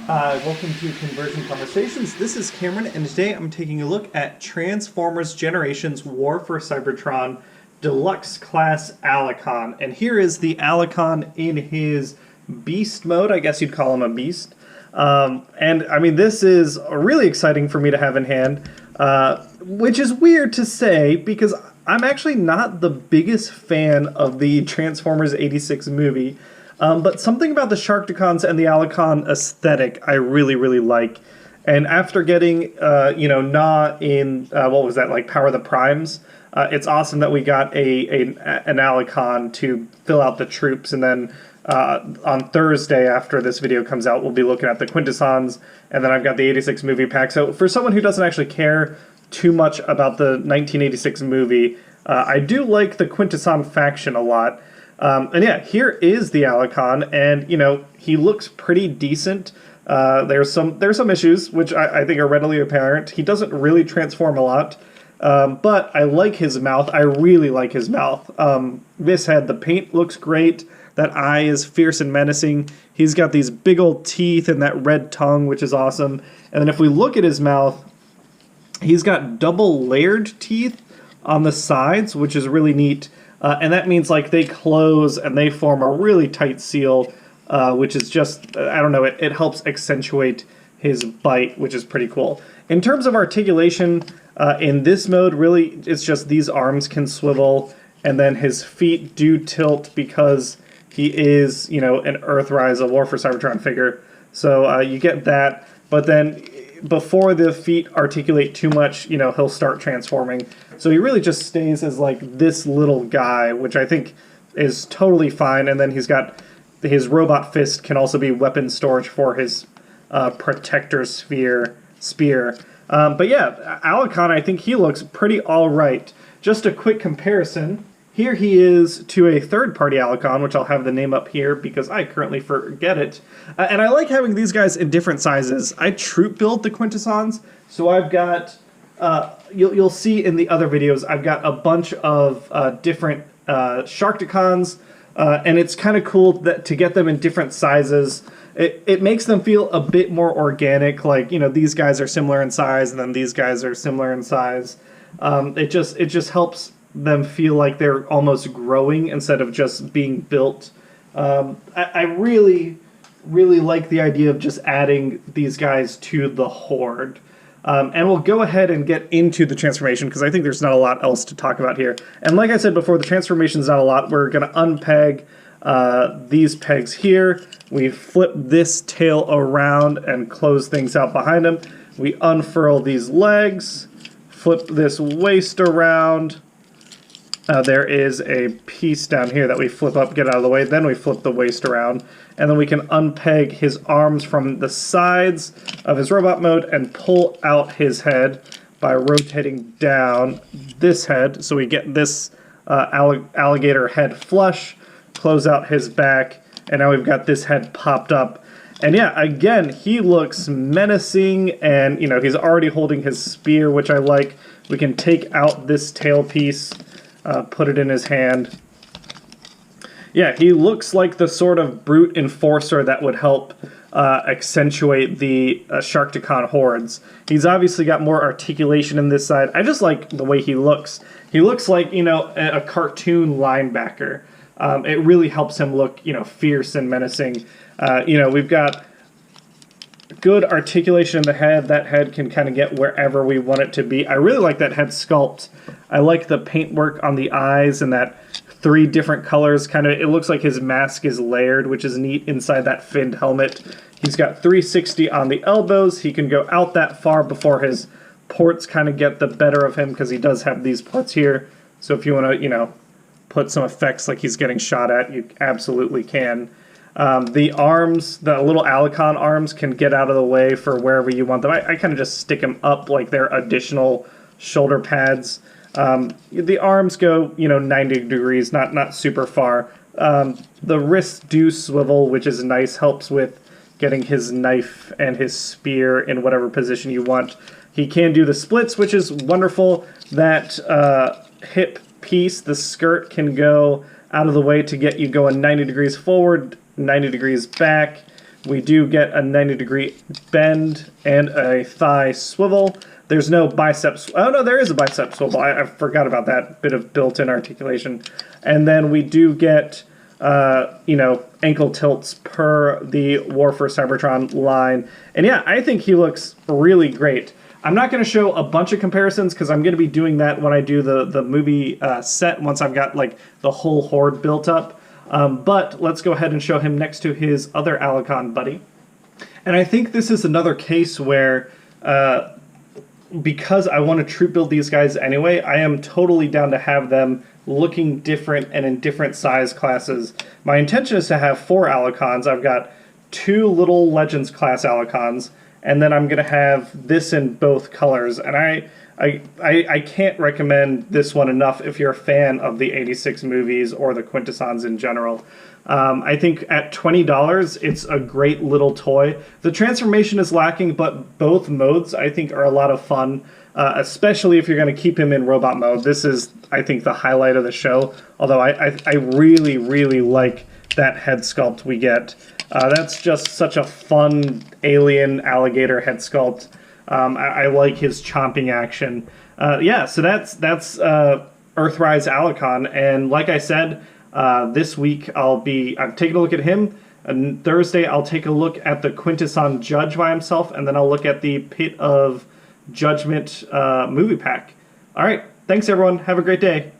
Welcome to Conversion Conversations. This is Cameron, and today I'm taking a look at Transformers Generations War for Cybertron Deluxe Class Allicon. And here is the Allicon in his beast mode. I guess you'd call him a beast. And I mean, this is really exciting for me to have in hand, which is weird to say because I'm actually not the biggest fan of the Transformers 86 movie. But something about the Sharkticons and the Allicon aesthetic I really, really like. And after getting, not in, what was that, like Power of the Primes, it's awesome that we got an Allicon to fill out the troops. And then on Thursday, after this video comes out, we'll be looking at the Quintessons. And then I've got the 86 movie pack. So for someone who doesn't actually care too much about the 1986 movie, I do like the Quintesson faction a lot. And yeah, here is the Allicon, and he looks pretty decent. There's some issues which I think are readily apparent. He doesn't really transform a lot, but I like his mouth. I really like his mouth. This head, the paint looks great. That eye is fierce and menacing. He's got these big old teeth and that red tongue, which is awesome. And then if we look at his mouth, he's got double layered teeth on the sides, which is really neat. And that means like they close and they form a really tight seal, which is just, I don't know, it helps accentuate his bite, which is pretty cool. In terms of articulation, in this mode, really, it's just these arms can swivel, and then his feet do tilt because he is, an Earthrise, a War for Cybertron figure. So you get that, but then before the feet articulate too much, he'll start transforming. So he really just stays as like this little guy, which I think is totally fine. And then he's got his robot fist can also be weapon storage for his protector spear. But yeah, Allicon, I think he looks pretty all right. Just a quick comparison. Here he is to a third-party Allicon, which I'll have the name up here because I currently forget it. And I like having these guys in different sizes. I troop build the Quintessons, so I've got, you'll see in the other videos, I've got a bunch of different Sharkticons, and it's kind of cool to get them in different sizes. It makes them feel a bit more organic, like, these guys are similar in size, and then these guys are similar in size. It just helps them feel like they're almost growing instead of just being built. I really, really like the idea of just adding these guys to the Horde. And we'll go ahead and get into the transformation because I think there's not a lot else to talk about here. And like I said before, the transformation's not a lot. We're going to unpeg these pegs here. We flip this tail around and close things out behind him. We unfurl these legs, flip this waist around. There is a piece down here that we flip up, get out of the way, then we flip the waist around, and then we can unpeg his arms from the sides of his robot mode and pull out his head by rotating down this head, so we get this alligator head flush, close out his back, and now we've got this head popped up. And yeah, again, he looks menacing, and he's already holding his spear, which I like. We can take out this tail piece, put it in his hand. Yeah, he looks like the sort of brute enforcer that would help accentuate the Sharkticon hordes. He's obviously got more articulation in this side. I just like the way he looks. He looks like, a cartoon linebacker. It really helps him look, fierce and menacing. We've got good articulation in the head. That head can kind of get wherever we want it to be. I really like that head sculpt. I like the paintwork on the eyes and that 3 different colors. It looks like his mask is layered, which is neat inside that finned helmet. He's got 360 on the elbows. He can go out that far before his ports kind of get the better of him because he does have these ports here. So if you want to, put some effects like he's getting shot at, you absolutely can. The arms, the little Allicon arms, can get out of the way for wherever you want them. I kind of just stick them up like they're additional shoulder pads. The arms go, 90 degrees, not super far. The wrists do swivel, which is nice, helps with getting his knife and his spear in whatever position you want. He can do the splits, which is wonderful. That hip piece, the skirt, can go out of the way to get you going 90 degrees forward, 90 degrees back. We do get a 90-degree bend and a thigh swivel. There's no biceps. Oh, no, there is a bicep swivel. I forgot about that bit of built-in articulation. And then we do get, you know, ankle tilts per the War for Cybertron line. And yeah, I think he looks really great. I'm not going to show a bunch of comparisons because I'm going to be doing that when I do the movie set once I've got like the whole Horde built up. But let's go ahead and show him next to his other Allicon buddy. And I think this is another case where because I want to troop build these guys anyway, I am totally down to have them looking different and in different size classes. My intention is to have 4 Allicons. I've got 2 little Legends class Allicons, and then I'm going to have this in both colors. And I can't recommend this one enough if you're a fan of the 86 movies or the Quintessons in general. I think at $20, it's a great little toy. The transformation is lacking, but both modes I think are a lot of fun, especially if you're going to keep him in robot mode. This is, I think, the highlight of the show, although I really, really like that head sculpt we get. That's just such a fun alien alligator head sculpt. I like his chomping action. Yeah, so that's Earthrise Allicon, and like I said, this week I'm taking a look at him. And Thursday I'll take a look at the Quintesson Judge by himself, and then I'll look at the Pit of Judgment movie pack. All right, thanks everyone. Have a great day.